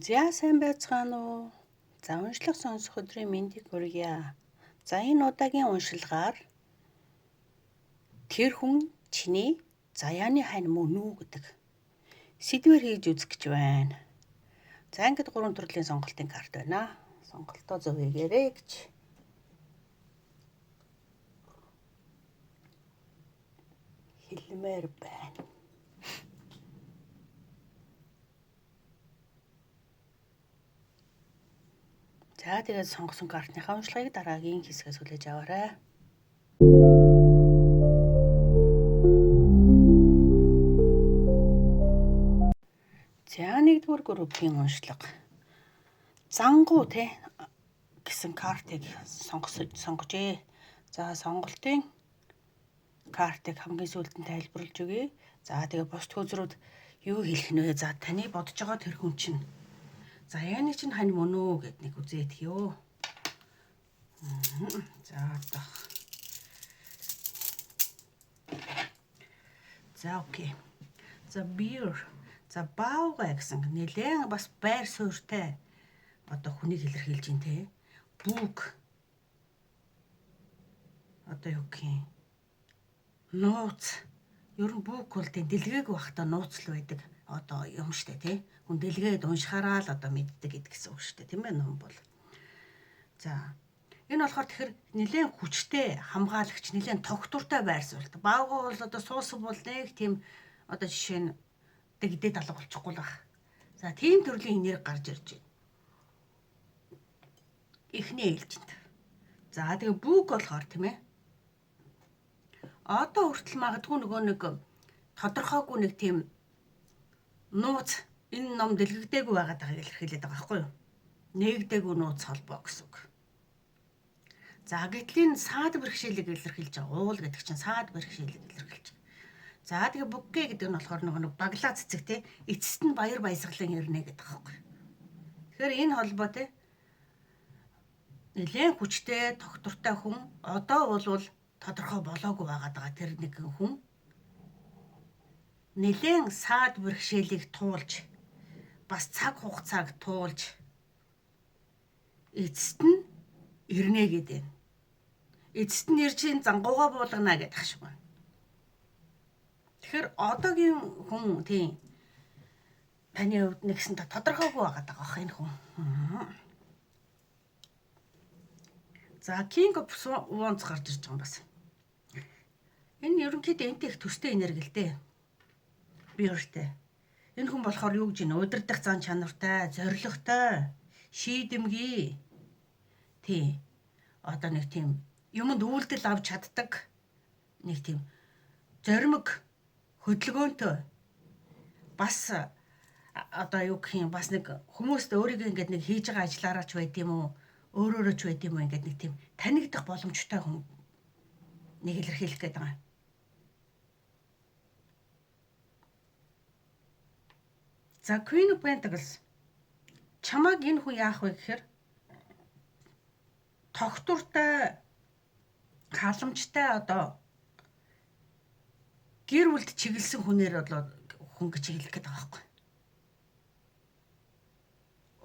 За сайн байцгаана уу? За уншлага сонсох өдрийн мэндийг хүргье. За энэ удаагийн уншилгаар тэр хүн чиний заяаны хань мөн үү гэдэг сэдвээр хийж үзэх гэж байна. За ингээд 3 төрлийн сонголтын карт байна. Сонголтоо зөв хийгээрэй гэж. Хэлмээр байна. За тэгээд сонгосон картныхаа уншлагыг дараагийн хэсгээс хүлээж аваарай. За нэгдүгээр группийн уншлага. Зангуу гэсэн картыг сонгожээ. За сонголтын картыг хамгийн сүүлд нь тайлбарлаж өгье. За тэгээд бус төвзрүүд юу хэлэх нь вэ? За таны бодож байгаа тэр хүн чинь заяаны чинь хань мөн үү гэд нэг үзээд ёо. За одоо. За окей. За beer. За баага гэсэн нэлээд бас байр суурьтай одоо хүнийг илэрхийлж байна те. Бүг. Одоо юу гэх юм? Нууц. Ер нь бүг бол тийм дэлгээг байхдаа нууц л байдаг. Одоо юм штэ тий. Хүн дэлгээд уншихаараа л одоо мэддэг гэдгсэн үг штэ. Тийм ээ ном бол. За энэ болохоор тэгэхээр нэлээд хүчтэй хамгаалагч, нэлээд тогтвортой байр суурьтай. Баага бол одоо суусах бол нэг тийм одоо жишээ нь дэгдээд алга болчихгүй л баг. За тийм төрлийн нэр гарч ирж байна. Эхний ээлжинд. За тэгээ бүг болохоор тийм ээ. Одоо хүртэл магадгүй нөгөө нэг тодорхойгүй нэг тийм нууц энэ ном дэлгэгдээгүй байгаад байгааг илэрхийлээд байгаа байхгүй юу? Нээгдээгүй нууц холбоо гэсэн үг. За гэтэл энэ саад бэрхшээлийг илэрхийлж байгаа. Уул гэдэг чинь саад бэрхшээлийг илэрхийлж байгаа. За тэгээ бүггэ гэдэг нь болохоор нөгөө баглаа цэцэг те эцэст нь баяр баясгалан ирнэ гэдэг байхгүй юу? Тэгэхээр энэ холбоо те нэлээд хүчтэй тогтвортой хүн одоо бол тодорхой болоогүй байгаад байгаа тэр нэгэн хүн нэлээд саад бэрхшээлийг туулж бас цаг хугацааг туулж эцэст нь ирнэ гэдэг. Эцэст нь ирж ин зангуугаа буулгана гэдэг шиг байна. Тэгэхээр одоогийн хүн тийм таны хувьд нэгсэн тодорхойгүй байгаад байгаа бах энэ хүн. За King of Wands гарч ирж байгаа юм бас. Энэ ерөнхийдөө энтэй их төстэй энерги л дээ. Биертэй. Энэ хүн болохоор юу гэж байна? Удирдах зан чанартай, зоригтой, шийдэмгий. Тий. Одоо нэг тийм юмд үйлдэл авч чаддаг. Нэг тийм зоримог, хөдөлгөөнтэй. Бас одоо юу гэх юм бас нэг хүмүүст өөрийгөө ингэж нэг хийж байгаа ажлаараа ч байд юм уу? Өөрөөрөө ч байд юм уу? Ингээд нэг тийм танигдах боломжтой хүн нэг илэрхийлэх гээд байгаа. За Queen of Pentacles чамаг энэ хүн яах вэ гэхээр тогтвортой халамжтай одоо гэр бүлд чиглэсэн хүнээр бол хүн гэж хэлэх гээд байгаа байхгүй.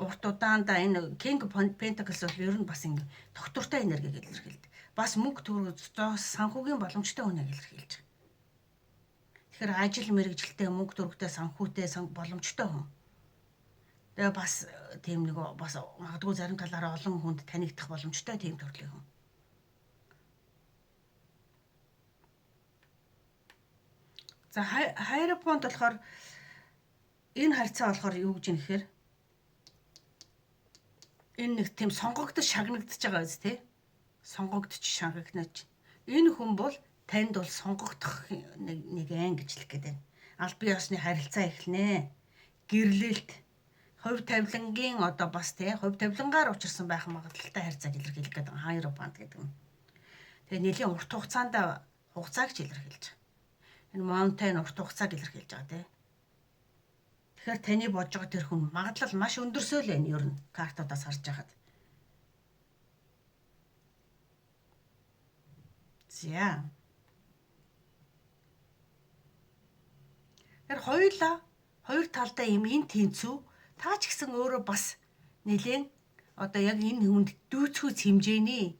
Урт удаанда энэ King of Pentacles бол ер нь бас ингэ тогтвортой энергийг илэрхийлдэг. Бас мөнгө төгрөг санхүүгийн боломжтой хүнийг илэрхийлж байгаа. Тэгэхээр ажил мэргэжилтэй мөнгө төгрөгтэй санхүүтэй боломжтой хүн. Тэгээ бас тийм нэг бас магадгүй зарим талаараа олон хүнд танигдах боломжтой тийм төрлийн хүн. За Hierophant болохоор энэ харьцаа болохоор юу гэж юм гэхээр энэ нэг тийм сонгогдож шагнагдаж байгаа биз тий? Сонгогдож шагнагдаж. Энэ хүн бол танд бол сонгогдох нэг гэж хэлэх гээд байна. Аль бие усны харилцаа эхлэнэ. Гэрлэлт, хувь тавилангийн одоо бас тий хувь тавилангаар учирсан байх магадлалтай харьцааг илэрхийлэх гээд байгаа Hierophant гэдэг нь. Тэгээ нэлийн урт хугацаанд хугацааг ч илэрхийлж байгаа. Энэ Mountain урт хугацааг илэрхийлж байгаа тий. Тэгэхээр таны бодж байгаа тэр хүн магадлал маш өндөрсөө л байна ер нь картуудаас харж байхад. За. Тэр хоёулаа хоёр талдаа юм ин тэнцүү Та ч гэсэн өөрөө бас нэлээд одоо яг энэ хүнд дүүцхүүц хэмжээний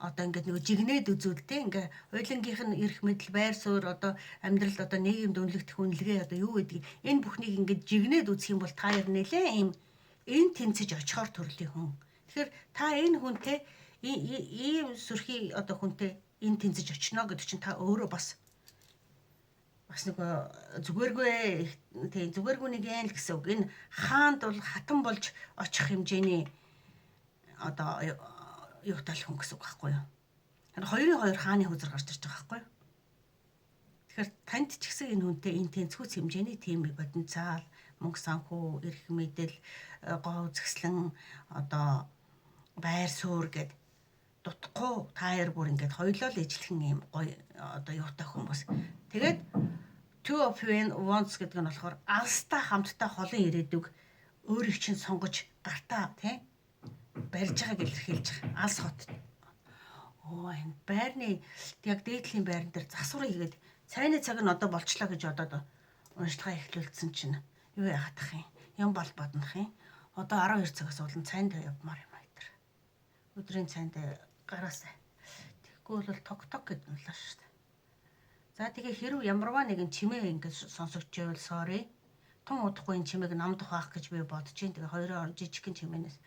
одоо ингээд нөгөө жигнээд үзүүлдэг ингээ уйлангийнх нь эрх мэдэл байр суурь одоо амьдрал одоо нийгэмд үнэлэгдэх үнэлгээ одоо юу гэдгийг энэ бүхнийг ингээд жигнээд үзэх юм бол та яар нэлээ ийм энэ тэнцэж очихоор төрлийн хүн. Тэгэхээр та энэ хүнтэй ийм сүрхий одоо хүнтэй энэ тэнцэж очно гэдэг чинь та өөрөө бас нөгөө зүгээргүй нэг яа л гэсэн үг. Энэ хаанд бол хатан болж очих хэмжээний одоо юутай л хүн гэсэн үг байхгүй юу? Харин хоёр хааны хүзэр гарч ирж байгаа байхгүй юу? Тэгэхээр танд ч гэсэн энэ хүнтэй энэ тэнцвүүц хэмжээний тийм потенциал, мөнгө санхүү, эрх мэдэл, гоо үзэсгэлэн одоо байр суурь гэд дутхгүй таяр бүр ингээд хоёлоо л ижлэхэн юм гоё одоо юутай хүмүүс. Тэгээд two of wands гэдэг нь болохоор алстай хамттай холын ирээдүг өөрийг чинь сонгож гартаа тийм барьж байгааг илэрхийлж байгаа. Алс хот. Энэ байрны яг дээдлийн байран дээр засвар хийгээд цайны цаг нь одоо болчлоо гэж одоод уншлагаа эхлүүлсэн чинь юу яахад ах юм бол боднох юм. Одоо 12 цагаас болон цайнд явмаар юм аа. Өдрийн цайнд гараасаа. Тэгэхгүй бол ток гэдэг нь л шүү дээ. За тэгээ хэрв ямарваа нэгэн чимээ ингэж сонсогч байвал sorry. Тун удахгүй энэ чимээг намдах байх гэж би бодож байна. Тэгээ хоёроо жижигхэн чимээнээс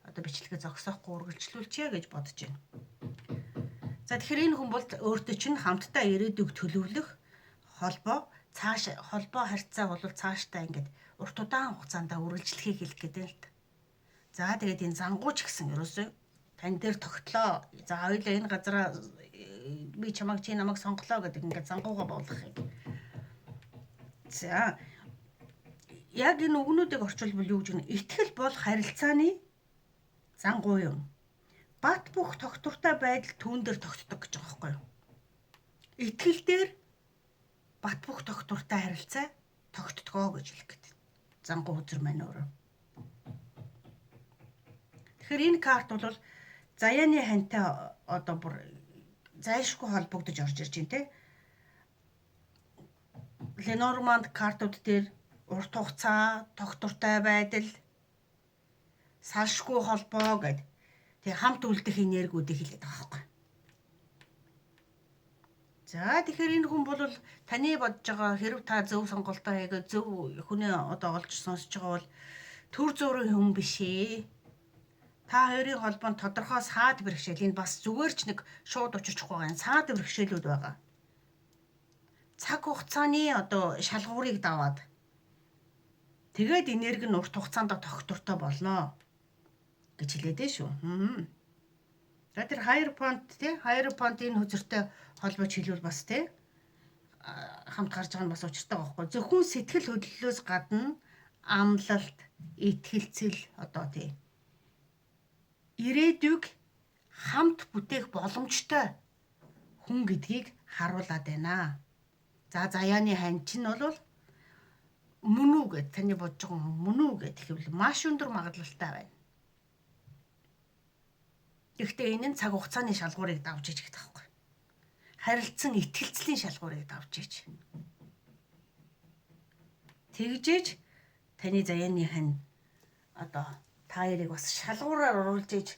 одоо бичлэгээ зогсоохгүй үргэлжлүүлчихье гэж бодож байна. За тэгэхээр энэ хүн бол өөртөө чинь хамтдаа ирээдүг төлөвлөх холбоо харьцаа бол цаашдаа ингээд урт удаан хугацаанд үргэлжлэхийг хэлэх гэдэг л та. За тэгээд энэ зангууч гэсэн ерөөсөө тань дээр тогтлоо. За хоёулаа энэ газараа би чамайг чи намайг сонголоо гэдэг ингээд зангууга буулгахыг. За яг энэ үгнүүдийг орчуулбал юу гэж вэ? Итгэл бол харилцааны зангуу юм. Бат бөх тогтвортой байдал түүн дээр тогтдог гэж байгаа байхгүй юу? Итгэл дээр бат бөх тогтвортой харилцаа тогтдгоо гэж хэлэх гэдэг. Зангуу үзэр маань өөрөө. Тэгэхээр энэ карт бол заяаны хантай одоо бүр зайлшгүй холбогдож орж ирж байна те. Ленорманд картууд дээр урт хугацаа, тогтвортой байдал, салшгүй холбоо гэдэг тэг хамт үлдэх энергиудыг хэлээд байгаа байхгүй. За тэгэхээр энэ хүн бол таны бодож байгаа хэрв та зөв сонголтоо хийгээд зөв хүний одоо олж сонсож байгаа бол төр зургийн хүн биш ээ. Та хоёрын холбоонд тодорхой саад бэрхшээл энэ бас зүгээр ч нэг шууд учирчихгүй байгаа. Саад бэрхшээлүүд байгаа. Цаг хугацааны одоо шалгуурыг даваад тэгээд энерги нь урт хугацаанд тогтвортой болно гэж хэлээд шүү. За тэр Hierophant энэ хүзэртэй холбож хэлвэл бас хамт гарч байгаа нь бас учиртай байгаа байхгүй. Зөвхөн сэтгэл хөдлөлөөс гадна амлалт, итгэлцэл одоо ирээдүг хамт бүтээх боломжтой хүн гэдгийг харуулад байна. За заяаны хань чинь бол мөн үү гэд таны бодож байгаа мөн үү гэд ихэвэл маш өндөр магадлалтай байна. Гэхдээ энэ нь цаг хугацааны шалгуурыг давж иж гэх таахгүй. Харилцан итгэлцлийн шалгуурыг давж иж. Тэгжээж таны заяаны хань одоо та яриг бас шалгуураар оруулж иж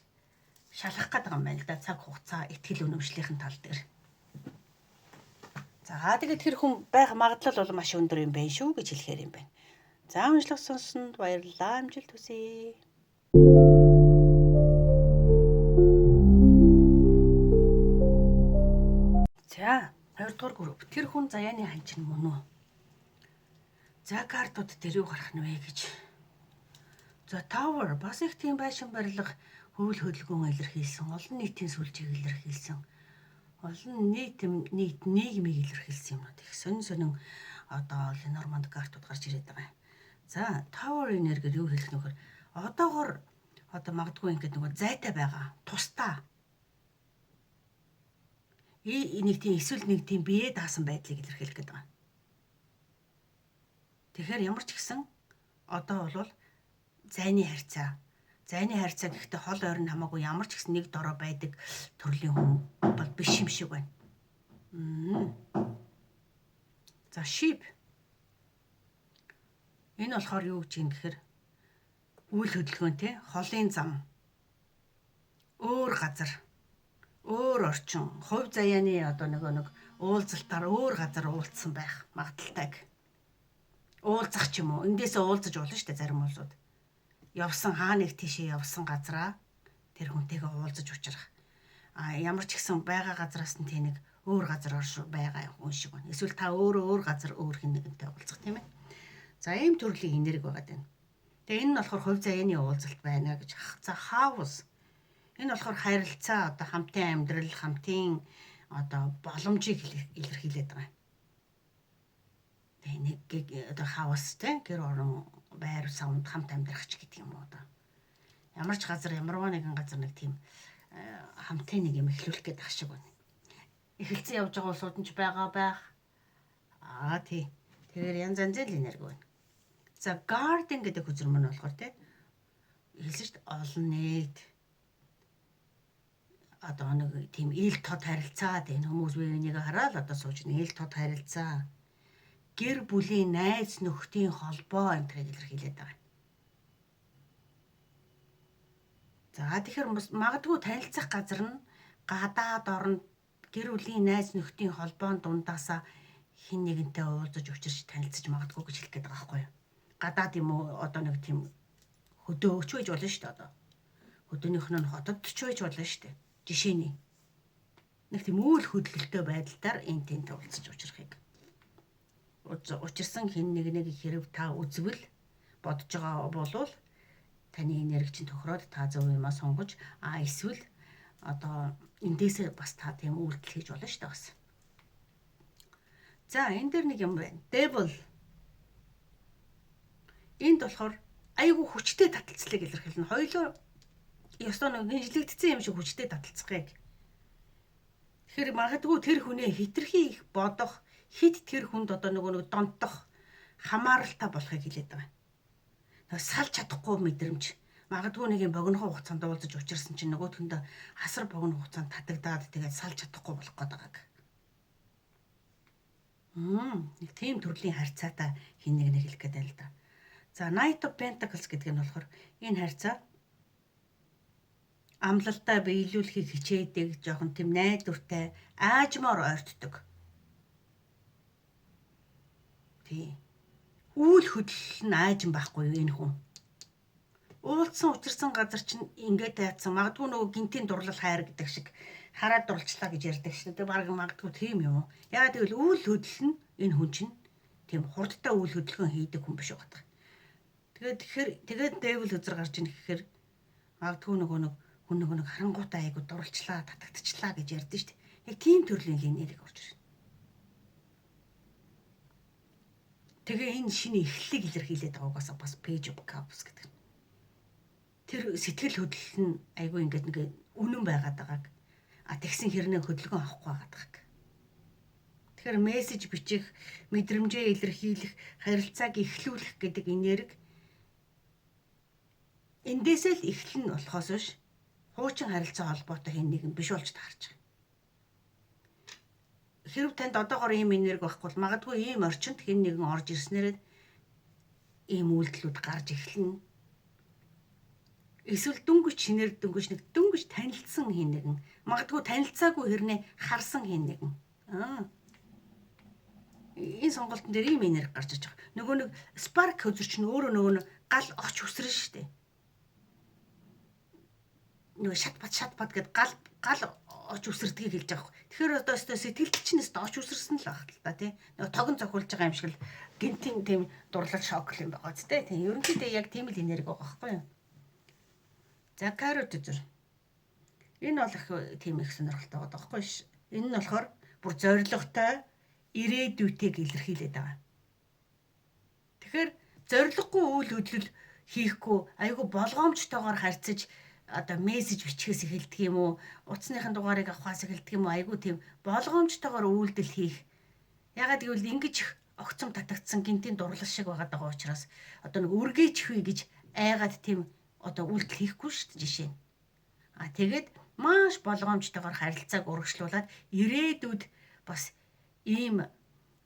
шалгах гэдэг юм байна л да, цаг хугацаа итгэл үнэмшлийн тал дээр. За тэгээд тэр хүн байх магадлал бол маш өндөр юм байна шүү гэж хэлэхээр юм байна. За уншлах сонссонд баярлалаа. Амжилт хүсье. За 2 дугаар групп. Тэр хүн заяаны хань чинь мөн үү? За картууд дээр юу гарах нь вэ гэж. За Tower бас их тийм байшин барилга хөвөл хөдөлгөөн илэрхийлсэн. Олон нийтийн сүлжээг илэрхийлсэн. Олон нийгмийг илэрхийлсэн юмнууд их сонин одоо Ленорманд картууд гарч ирээд байгаа. За Tower энергиэр юу хэлэх нөхөр одоогор одоо магадгүй ингээд нөгөө зайтай байгаа. Тусдаа. Нэг тийм эсвэл нэг тийм бие даасан байдлыг илэрхийлэх гэдэг байна. Тэгэхээр ямар ч гэсэн одоо бол зайны харьцаа гэхдээ хол ойрон хамаагүй ямар ч гэсэн нэг дорой байдаг төрлийн хүн бол биш юм шиг байна. За sheep. Энэ болохоор юу гэж юм гэхээр үйл хөдөлгөөн те холын зам өөр газар өөр орчин хувь заяаны одоо нэг уулзалтаар өөр газар уулзсан байх магадaltaйг уулзах ч юм уу эндээсээ уулзаж болно шүү дээ зарим улсууд явсан хаа нэг тийшээ явсан газараа тэр хүнтэйгээ уулзаж учрах ямар ч гэсэн байгаа газараас нь тийм нэг өөр газар орш байгаа хүн шиг байна. Эсвэл та өөр газар өөр хэн нэгэнтэй уулзах тийм ээ. За ийм төрлийн энерги байгаа даа. Тэгээ энэ нь болохоор хувь заяаны уулзалт байна гэж. За хаус. Энэ болохоор харилцаа одоо хамтын амьдрал, хамтын одоо боломжийг илэрхийлээд байгаа. Тэгээ нэг одоо хаус тийм гэр орон байр савнд хамт амьдрах ч гэдэг юм уу одоо. Ямар ч газар ямарваа нэгэн газар нэг тийм хамтын нэг юм эхлүүлэх гэдэг шиг байна. Эхэлсэн явж байгаа улсууд нь ч байгаа байх. Тий. Тэгэхээр янз янзын энерги байна. За garden гэдэг хүзэр мөн болохоор тий. Хэлсэн шүү дээ олон нийт одоо нэг тийм ил тод харилцаа энэ хүмүүс бие бинийгээ хараад одоо сууж ил тод харилцаа гэр бүлийн найз нөхдийн холбоо энтрийг илэрхийлээд байгаа. За тэгэхээр магадгүй танилцах газар нь гадаад орнд гэр бүлийн найз нөхдийн холбоон дундаасаа хин нэгэнтэй уулзаж учирч танилцаж магадгүй гэж хэлэх гээд байгаа байхгүй юу? Гадаад юм уу одоо нэг тийм хөдөө өч байж болно шүү дээ одоо. Хөдөөнийх нь хотод ч байж болно шүү дээ. Жишээний. Нэг тийм үйл хөдлөлтөй байдлаар энэ тэнтэй уулзаж учрахыг. Учирсан хин нэг хэрэг та үзвэл бодож байгаа болвол таны энерги чинь тохироод та зөв юмаа сонгож эсвэл одоо эндээсээ бас та тийм үйлдэл хийж болно шүү дээ бас. За энэ дээр нэг юм байна. Devil. Энд болохоор айгүй хүчтэй таталцлыг илэрхийлнэ. Хоёулаа ёстой нэг хинжлэгдсэн юм шиг хүчтэй таталцахыг. Тэгэхээр магадгүй тэр хүнээ хитрхи их бодох, хит тэр хүнд одоо нэг донтох хамааралтай болохыг хэлээд байгаа. Салж чадахгүй мэдрэмж. Магадгүй нэг юм богинохон хугацаанд уулзаж учирсан чинь нөгөөтөндөө асар богино хугацаанд татагдаад тэгээд салж чадахгүй болох гээд байгааг. Нэг тийм төрлийн харьцаатай хин нэг хэлэх гээд байл да. За Knight of Pentacles гэдэг нь болохоор энэ харьцаа амлалтаа биелүүлэхийг хичээдэг, жоохон тийм найдвартай, аажмаар ойртдог. Тий. Үйл хөдлөл нь аажим байхгүй юу энэ хүн. Уулзсан учирсан газар чинь ингээд яатсан. Магадгүй нөгөө гинтийн дурлал хайр гэдэг шиг хараад дурлцлаа гэж ярьдаг шүү дээ. Бараг магадгүй тийм юм уу? Яагаад гэвэл үйл хөдлөл нь энэ хүн чинь тийм хурдтай үйл хөдлөлгөөн хийдэг хүн биш байгаа. Тэгээд devil үзэр гарч ийн гэхээр магадгүй нөгөө нэг харангуйтай айгу дурлцлаа, татагдчихлаа гэж ярьдэн шүү дээ. Яг тийм төрлийн энерги орж ирнэ. Тэгээ энэ шинэ эхлэлийг илэрхийлээд байгаа угаасаа бас Page of Cups гэдэг. Тэр сэтгэл хөдлөл нь айгүй ингээд нэг үнэн байгаад байгааг тэгсэн хэрнээ хөдөлгөөн авахгүй байгаад байгааг. Тэгэхээр мессеж бичих, мэдрэмжээ илэрхийлэх, харилцааг эхлүүлэх гэдэг энерги эндээсээ л эхлэн болохоос биш хуучин харилцаа холбоотой хэн нэгэн биш болж таарч байгаа. Хэрв танд одоогоор ийм энерги байхгүй бол магадгүй ийм орчинд хэн нэгэн орж ирснээр ийм үйлдэлүүд гарч эхэлнэ. Эсвэл дөнгөж шинээр дөнгөж танилцсан хэн нэгэн магадгүй танилцаагүй хэрнээ харсан хэн нэгэн. Энэ сонголтын дээр ийм энерги гарч иж байгаа. Нөгөө нэг spark хөзөрч нь өөрөө нөгөө гал оч үсрэн штэ. Нөгөө шатбат гэд гал оч үсэрдгийг хэлж байгаа. Тэгэхээр одоо сэтгэлд чинь оч үсэрсэн л багт л та тий. Нөгөө тогон цохиулж байгаа юм шиг л гинтийн тийм дурлал шок юм байгаа ч тий. Ерөнхийдөө яг тийм л энерги байгаа байхгүй юу? За карот үзэр. Энэ бол их тийм их сонирхолтой байгаа байхгүй ш. Энэ нь болохоор бүр зоригтой ирээдүйтэйг илэрхийлээд байгаа. Тэгэхээр зориггүй үйл хөдлөл хийхгүй айгүй болгоомжтойгоор харьцаж одоо мессеж бичгээс эхэлдэг юм уу? Утасныхын дугаарыг авахаас эхэлдэг юм уу? Айгүй тийм болгоомжтойгоор үйлдэл хийх. Ягаад гэвэл ингэж огцом татагдсан гинтийн дурлал шиг байгаа учраас одоо нэг үргээч хүй гэж айгаад тийм одоо үйлдэл хийхгүй шүү дээ жишээ нь. Тэгээд маш болгоомжтойгоор харилцааг урагшлуулад ирээдүйд бас ийм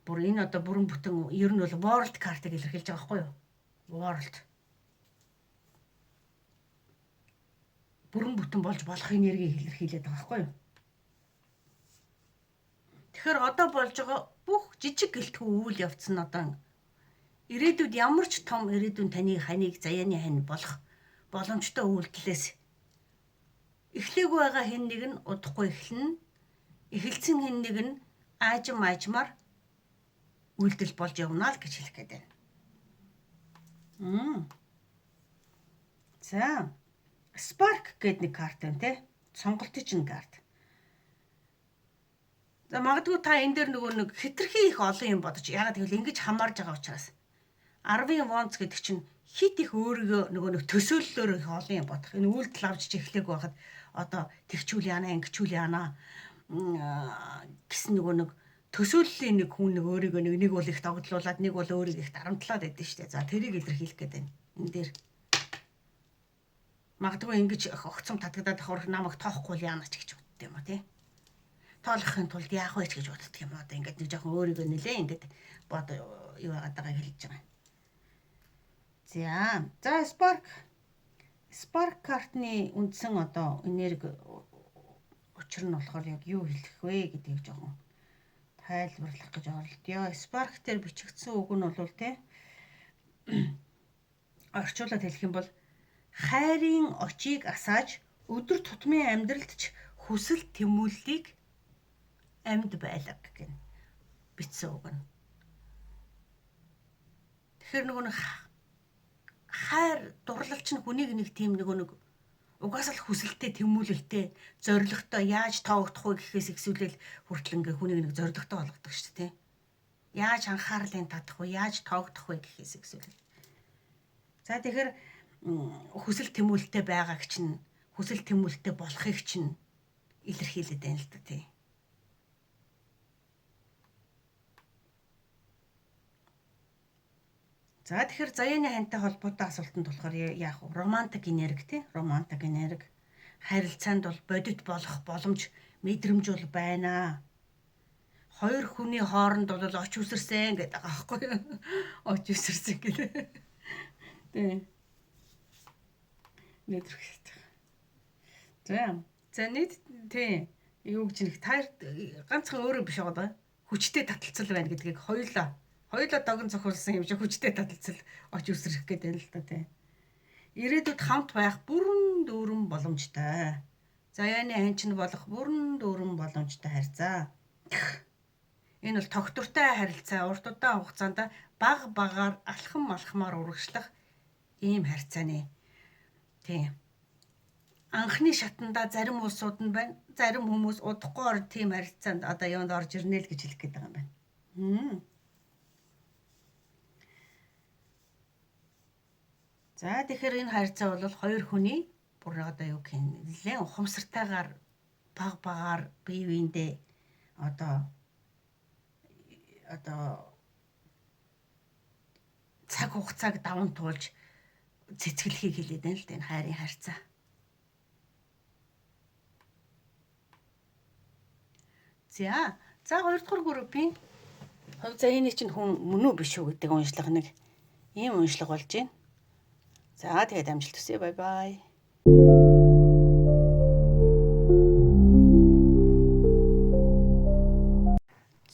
бүр энэ одоо бүрэн бүтэн ер нь бол world card-ыг илэрхийлж байгаа байхгүй юу? World. бүрэн бүтэн болж болох энергийг илэрхийлээд байгаа байхгүй юу? Тэгэхээр одоо болж байгаа бүх жижиг гэлтгүй үйл явц нь одоо ирээдүйд ямар ч том ирээдүйн таны ханыг заяаны хань болох боломжтой үйлдэлээс эхлээгүй байгаа хэн нэг нь удахгүй эхэлнэ. Эхэлсэн хэн нэг нь аажмаар үйлдэл болж явна л гэж хэлэх гээд байна. За, Spark гэдэг нэг карт байна те. Сонголтын чинь карт. За магадгүй та энэ дээр нөгөө нэг хитрхи их олон юм бодож яагаад гэвэл ингэж хамаарж байгаа учраас 10-ын вонц гэдэг чинь хит их өөрийгөө нөгөө нэг төсөөллөөр их олон юм бодох. Энэ үйлдэл авч эхлэх байхад одоо тэгчүүл яана, ингэчүүл яана гэсэн нөгөө нэг төсөөллийн нэг хүн нэг өөрийгөө нэг бол их тогтлуулад нэг бол өөрийгөө их дарамтлаад байдсан шүү дээ. За тэрийг илэрхийлэх гээд байна. Энэ дээр магадгүй ингэж огцом татгадаад авах намайг тоохгүй яана ч гэж боддог юм а тий. Тоолохын тулд яах вэ гэж боддог юм одоо ингээд нэг жоохон өөрийгөө нэлээ ингээд бод юу яагаад байгааг хэлж байгаа. За Spark картны үндсэн одоо энерги учир нь болохоор яг юу хэлэх вэ гэдгийг жоохон тайлбарлах гэж оролдъё. Spark дээр бичигдсэн үг нь бол те орчуулад хэлэх юм бол хайрын очийг асааж өдөр тутмын амьдралд ч хүсэл тэмүүллийг амьд байлаг гэх бичсэн үг нь. Тэгэхээр нөгөө хайр дурлал чинь хүнийг нэг тийм нэг угаасаа л хүсэлтэй тэмүүлэлтэй зоригтой яаж тоогдох вэ гэхээс ихсүүлэл хүртэл ингээ хүнийг нэг зоригтой болгодог шүү дээ. Яаж анхаарлын татах вэ? Яаж тоогдох вэ гэхээс ихсүүлэл. За тэгэхээр хүсэл тэмүүлэлтэй байгааг чинь хүсэл тэмүүлэлтэй болохыг чинь илэрхийлээд байна л да тий. За тэгэхээр заяаны хантай холбоотой асуултанд болохоор яах вэ? Романтик энерги тий? Романтик энерги. Харилцаанд бол бодит болох боломж мэдрэмж бол байна. Хоёр хүний хооронд бол оч үсэрсэн гэдэг байгаа байхгүй юу? Оч үсэрсэн гэдэг. Тий. Нэтрэх. За нийт тий. Юу гэж нэг таар ганцхан өөрөө биш байгаа да. Хүчтэй таталцал байна гэдгийг хоёулаа догон цохилсан юм шиг хүчтэй таталцал оч үсрэх гэдэг юм л та тий. Ирээдүйд хамт байх бүрэн дүүрэн боломжтой. Заяаны ханчин болох бүрэн дүүрэн боломжтой харьцаа. Энэ бол тогтвортой харилцаа урт удаан хугацаанд баг багаар алхамаар урагшлах ийм харьцааны тий. Анхны шатанда зарим улсууд нь байна. Зарим хүмүүс удахгүй ор тийм харилцаанд одоо юунд орж ирнэ л гэж хэлэх гээд байгаа юм байна. За тэгэхээр энэ харьцаа бол хоёр хүний бүр одоо юу гэх юм нэлээд ухамсартайгаар баг багаар бие биендээ одоо цаг хугацааг даван туулж цэцгэлхийг хэлээд байна л да энэ хайрын харьцаа. За 2 дугаар группийн хувь заяаны чинь хүн мөн үү биш үү гэдэг уншлага нэг ийм уншлага болж байна. За тэгээд амжилт хүсье. Бай бай.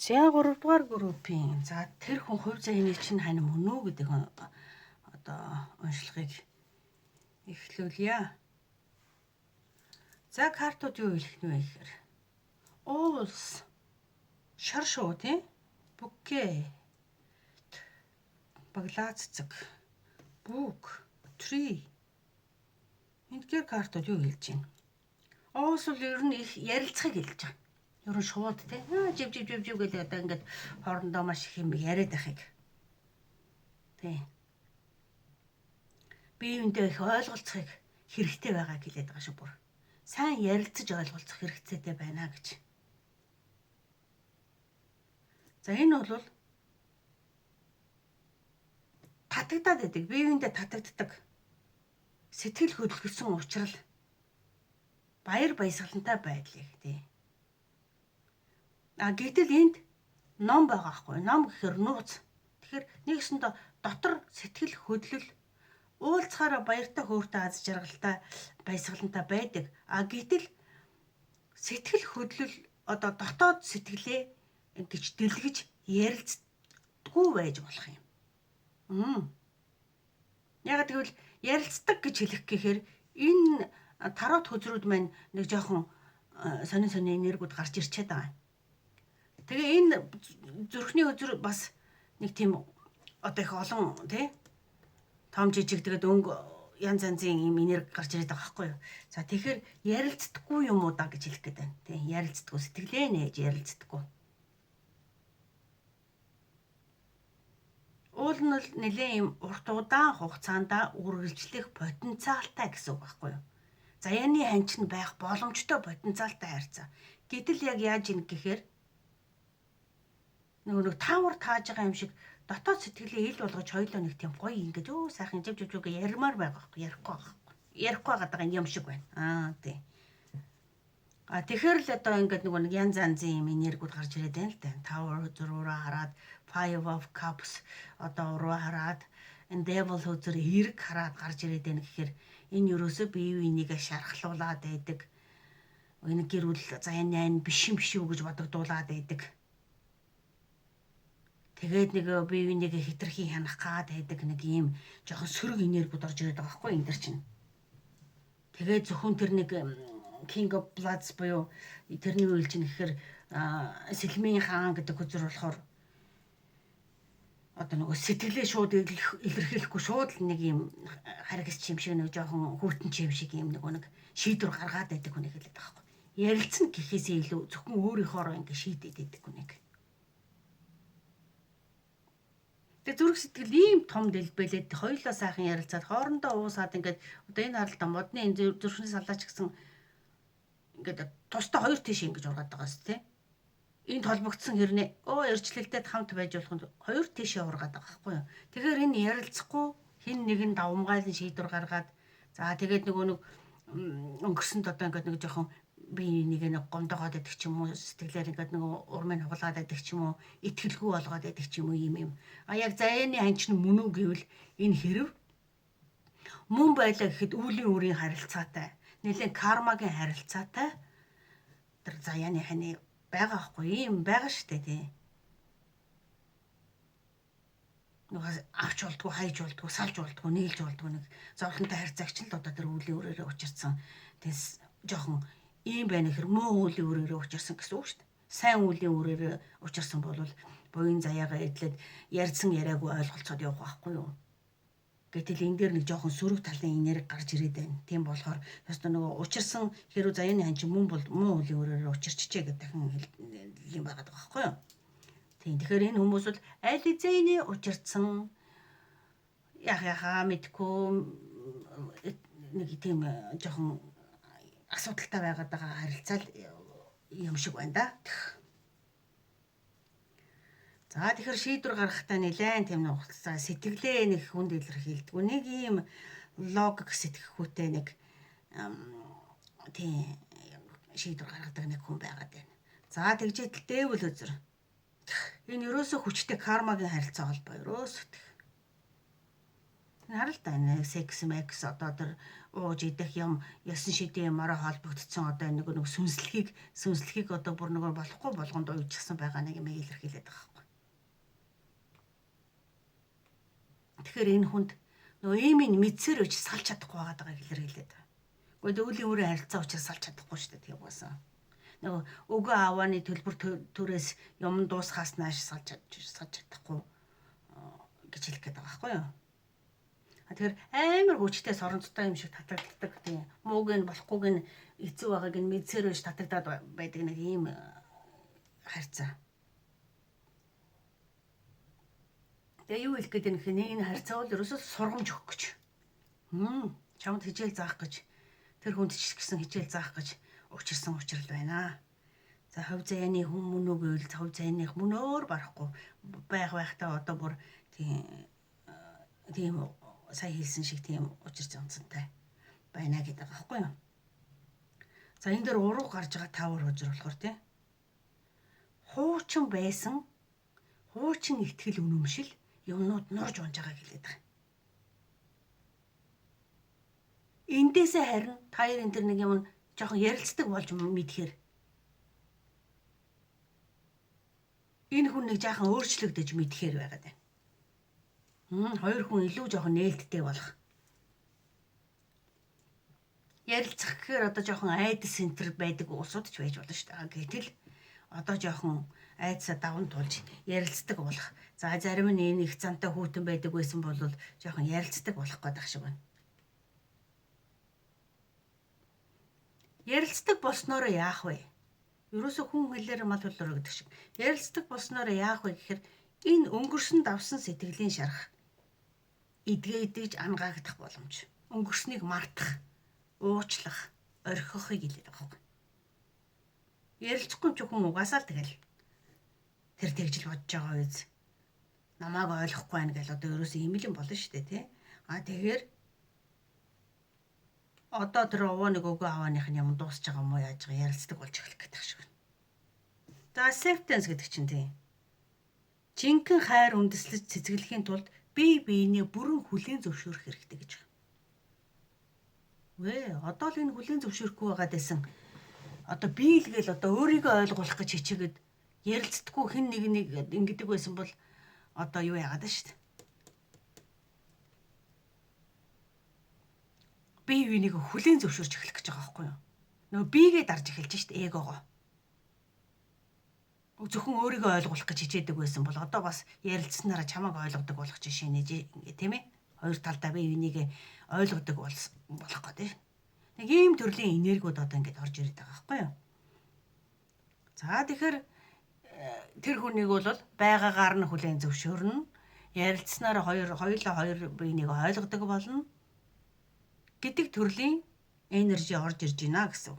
За 3 дугаар группийн за тэр хүн хувь заяаны чинь хань мөн үү гэдэг одоо уншлагыг эхлүүлье. За картууд юу хэлэх нь вэ гэхээр Уулс шар шүү тий бүкэ баглааццэг бүк трee эндгээр картууд юу хэлж байна? Уулс бол ер нь их ярилцахыг хэлж байгаа. Ер нь шууд тий жив гэдэг одоо ингээд хоорондоо маш их юм яриад байхыг тий бие биендээ их ойлголцохыг хэрэгтэй байгааг хэлээд байгаа шүү бүр. Сайн ярилцаж ойлголцох хэрэгцээтэй байна гэж. За энэ бол татагдаад байдаг, бие биендээ татагддаг. Сэтгэл хөдлөсөн уучрал баяр баясгалантай байдлыг тий. Гэтэл энд ном байгаа хгүй. Ном гэхээр нууц. Тэгэхээр нэгсэндээ дотор сэтгэл хөдлөл уулзахаараа баяртай хөөртэй аз жаргалтай баясгалантай байдаг. А гэтэл сэтгэл хөдлөл одоо дотоод сэтгэлээ ингэж дэлгэж ярилцдаггүй байж болох юм. Ягаад гэвэл ярилцдаг гэж хэлэх гэхээр энэ тарот хөзрүүд маань нэг жоохон сонин энергиуд гарч ирчээд байгаа. Тэгээ энэ зүрхний хөзөр бас нэг тийм одоо их олон тий том жижиг тэгээд өнгө янз янзын юм энерги гарч ирээд байгаа байхгүй юу. За тэгэхээр ярилцдаггүй юм уу да гэж хэлэх гээд байна. Тий ярилцдаггүй, сэтгэлээ нээж ярилцдаггүй. Уул нь л нэлээд юм урт удаан хугацаанд үргэлжлэх потенциалтай гэсэн үг байхгүй юу. Заяаны ханч нь байх боломжтой потенциалтай харьцаа. Гэтэл яг яаж ийн гэхээр нэг таавар тааж байгаа юм шиг дотоод сэтгэлээ ил болгож хоёлоо нэг тийм гоё ингэж сайхан жив ярмаар байгаа байхгүй ярихгүй байгаа юм шиг байна. Тий. Тэгэхээр л одоо ингээд нэг янз янзын юм энергиуд гарч ирээд байна л да. Tower зурураа хараад Five of Cups одоо уруу хараад Devil хөзөр эрг хараад гарч ирээд байна гэхээр энэ юусоо бие бинийгээ шархлуулаад байдаг. Энэ гэрүүл заяан биш юм биш үү гэж бодогдуулаад байдаг. Тэгээд нэг бие бинийгээ хитрхи хянах гад байдаг нэг юм жоохон сөрөг энергиуд орж ирээд байгаа байхгүй энэ дэр чинь. Тэгээд зөвхөн тэр нэг King of Bloods буюу тэрний үйл чинь гэхээр Сэлмийн хаан гэдэг хөзөр болохоор одоо нөгөө сэтгэлээ шууд илэрхийлэхгүй шууд л нэг юм харгас чим шиг нэг жоохон хүүтэн чим шиг юм нэг шийдвэр гаргаад байдаг хүнийг хэлээд байгаа байхгүй. Ярилцсан гэхээсээ илүү зөвхөн өөрийнхоороо ингэ шийдээд байдаг хүнийг. Тэгээ зүрх сэтгэл ийм том дэлбэлээд хоёулаа сайхан ярилцаад хоорондоо уусаад ингээд одоо энэ харалтаа модны энэ зүрхний салаач гэсэн ингээд тусдаа хоёр тийш ингэж ургаад байгаа шүү дээ. Энд холбогдсон хэрнээ эржлэлтэд хамт байж болох нь хоёр тийшээ ургаад байгаа байхгүй юу. Тэгэхээр энэ ярилцахгүй хин нэгэн давмгайлан шийдвэр гаргаад за тэгээд нөгөө нэг өнгөрсөнд одоо ингээд нэг жоохон би нэг гомдогоод байдаг ч юм уу сэтгэлээр ингээд нэг урмын хугалаад байдаг ч юм уу итгэлгүй болгоод байдаг ч юм уу юм. А яг заяаны ханч нь мөн үү гэвэл энэ хэрв мөн байлаа гэхэд үүлийн үрийн харилцаатай нэлээд кармагийн харилцаатай тэр заяаны ханы байгаа хгүй юм байгаа штэ тий. Нөгөө авч болдгоо хайж болдгоо салж болдгоо нийлж болдгоо нэг зовлонтой харьцаагч л одоо тэр үлийн өрөөрөө учирсан. Тэгс жоохон ийм байна гэхэр муу үлийн өрөөрөө учирсан гэсэн үг штэ. Сайн үлийн өрөөрөө учирсан бол буян заяагаа эдлээд ярьсан яриаггүй ойлголцоод явах байхгүй юу. Гэтэл энэ дээр нэг жоохон сөрөг талын энерги гарч ирээд байна. Тийм болохоор ёстой нөгөө учирсан хэрүү заяаны ханч мөн бол муу үлийн өрөөрөө учирчжээ гэдэг дахин юм байгаа байхгүй юу. Тийм тэгэхээр энэ хүмүүс бол аль зэйний учирсан яхаа мэдгүй нэг тийм жоохон асуудалтай байгаад байгаа харилцаал юм шиг байна да. За тэгэхээр шийдвэр гаргахтаа нэлээд тийм нэг хугацаа сэтгэлээ нэг хүнд илэрхийлдэг. Нэг ийм логик сэтгэхүйтэй нэг тийм шийдвэр гаргадаг нэг хүн байгаад байна. За тэгжээд Devil хөзөр. Энэ ерөөсөө хүчтэй кармагийн харилцаа холбоо ерөөсөө. Харалтаа нэг секс мэкс одоо тэр ууж идэх юм ясан шидийн юмараа холбогдсон одоо нэг сүнслэхийг одоо бүр нэг болохгүй болгонд уйжчихсан байгаа нэг юм илэрхийлээд байгаа. Тэгэхээр энэ хүнд нөгөө иймийн мэдсээр өч салж чадахгүй байгаа илэрхийлээд байгаа. Гэхдээ өвлийн өөрийн харилцаа учраас салж чадахгүй шүү дээ тийм байсан. Нөгөө өгөө авааны төлбөр төрөөс юм дуусхаас нааш салж чадахгүй гэж хэлэх гээд байгаа байхгүй юу. Тэгэхээр амар хүчтэй соронцтой юм шиг татагддаг тийм мууг нь болохгүйг нь эцүү байгааг нь мэдсээр өч татагдаад байдаг нэг ийм харилцаа. Тэгээ юу хэлэх гээд юм хэ энэ харьцаа бол ерөөсөө сургамж өгөх гэж. Чамд хичээл заах гэж тэр хүнд ч гэсэн хичээл заах гэж учирсан учрал байна. За хувь заяаны хүн мөн үү гэвэл хувь заяаных мөнөөр барахгүй байхтаа одоо бүр тийм сая хэлсэн шиг тийм учир зонцонтой байна гэдэг байгаа байхгүй юу. За энэ дээр уруу гарч байгаа тавар хөзөр болохоор тийм хуучин байсан хуучин ихтгэл үнэмшил юмнууд нурж унж байгааг хэлээд байгаа. Эндээсээ харин та хоёрын тэр нэг юм жоохон ярилцдаг болж мэдхээр энэ хүн нэг жаахан өөрчлөгдөж мэдхээр байгаад байна. Хоёр хүн илүү жоохон нээлттэй болох. Ярилцах гэхээр одоо жоохон айдас центр байдаг улсууд ч байж болно шүү дээ. Гэтэл одоо жоохон айдсаа даван тулж ярилцдаг болох. За зарим нь энэ их зантай хүүтэн байдаг байсан бол жоохон ярилцдаг болох гэдэг шиг байна. Ярилцдаг болсноор яах вэ? Ерөөсө хүн хэлээр мал хөлөөрөө гэдэг шиг. Ярилцдаг болсноор яах вэ гэхээр энэ өнгөрсөн давсан сэтгэлийн шарах эдгээдэж ангаагдах боломж. Өнгөрснийг мартах, уучлах, орхихыг хэлээд байгаа юм. Ярилцахгүй ч хүн угаасаа л тэгэл тэр тэгжил бодож байгаа үз. Намааг ойлгохгүй байна гэл одоо ерөөсөө имлэн болно шүү дээ, тий. Тэгэхээр одоо тэр овоо нэг өгөө авааных нь юм дуусч байгаа юм уу яаж байгаа ярилцдаг болж эхлэх гэдэг шиг байна. За acceptance гэдэг чинь тий. Жинхэнэ хайр үндэслэж цэцгэлэхийн тулд бие биенээ бүрэн хүлээн зөвшөөрөх хэрэгтэй гэж байна. Вэ одоо л энэ хүлээн зөвшөөрөхгүй байгаад байсан. Одоо би л гээл одоо өөрийгөө ойлгуулах гэж хичээгээд ярилцдаггүй хэн нэг ингэдэг байсан бол одоо юу яагаад шүү дээ. Бие биенийг хүлээн зөвшөөрч эхлэх гэж байгаа байхгүй юу? Нөгөө биегээ дарж эхэлж шүү дээ эгогоо. Зөвхөн өөрийгөө ойлгуулах гэж хичээдэг байсан бол одоо бас ярилцсанараа чамайг ойлгодог болох жишээ нэж ингээ тийм ээ. Хоёр талдаа бие биенийг ойлгодог болох гэдэг. Нэг ийм төрлийн энергиуд одоо ингээд орж ирээд байгаа байхгүй юу? За тэгэхээр тэр хүнийг бол байгаагаар нь хүлээн зөвшөөрнө. Ярилцсанараа хоёулаа хоёр биенийг ойлгодог болно гэдэг төрлийн энержи орж ирж байна гэсэн.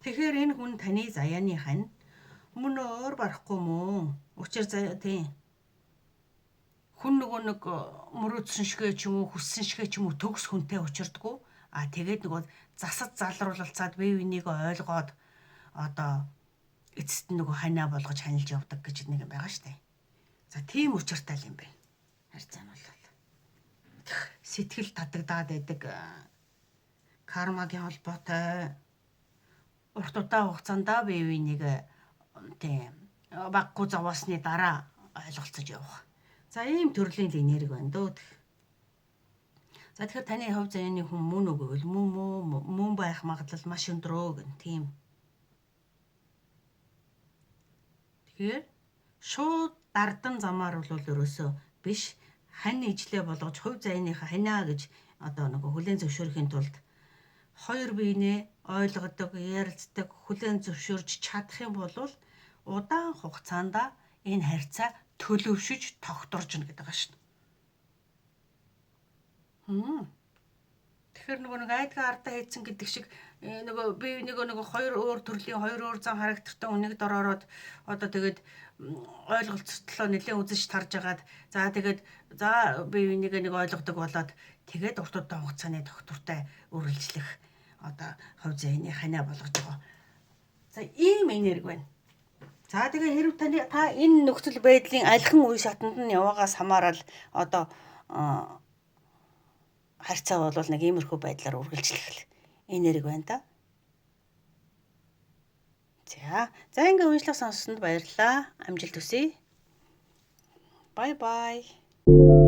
Тэгэхээр энэ хүн таны заяаны хань мөн өөр барахгүй мөн. Учир заяа тийм. Хүн нөгөө нэг мөрөөдсөн шигэ ч юм уу, хүссэн шигэ ч юм уу төгс хүнтэй учирдаггүй. Тэгээд нөгөө засаж залруулалцаад бие биенийг ойлгоод одоо эцэст нь нөгөө ханаа болгож ханилж явдаг гэж нэг юм байгаа штэ. За тийм учиртай юм бэ. Харьцаа нь бол сэтгэл татагдаад байдаг кармагийн холбоотой урт удаан хугацаанд бие биенийг тийм баггүй зовоосны дараа ойлголцож явах. За ийм төрлийн энерги байна дөө. За тэгэхээр таны хувь заяаны хүн мөн үгүй бол мөн байх магадлал маш өндөр гэн тийм. Тэгэхээр шууд дардан замаар бол ерөөсөө биш хань ижлээ болгож хувь заяаныхаа ханаа гэж одоо нөгөө хүлээн зөвшөөрөхийн тулд хоёр биенээ ойлгодог, ярилцдаг, хүлээн зөвшөөрж чадах юм бол удаан хугацаанд энэ харьцаа төлөвшөж тогтворжно гэдэг байгаа шүү дээ. Тэгэхээр нөгөө нэг айдгаа ардаа хийцэн гэдэг шиг нөгөө би нөгөө хоёр өөр төрлийн хоёр өөр зам характертай үнэг доророод одоо тэгээд ойлголцолтлоо нэлээд үзэж тарж агаад за тэгээд за би энийг нэг ойлгодог болоод тэгээд урт удаан хугацааны доктортай үргэлжлэх одоо хувь заяаны ханаа болгож байгаа. За ийм энерги байна. За тэгээ хэрв та энэ нөхцөл байдлын алхам үе шатанд нь яваагаас хамаарал одоо харьцаа бол нэг иймэрхүү байдлаар үргэлжлэх энерги байна да. За ингээ уншлах сонссонд баярлалаа. Амжилт хүсье. Bye bye.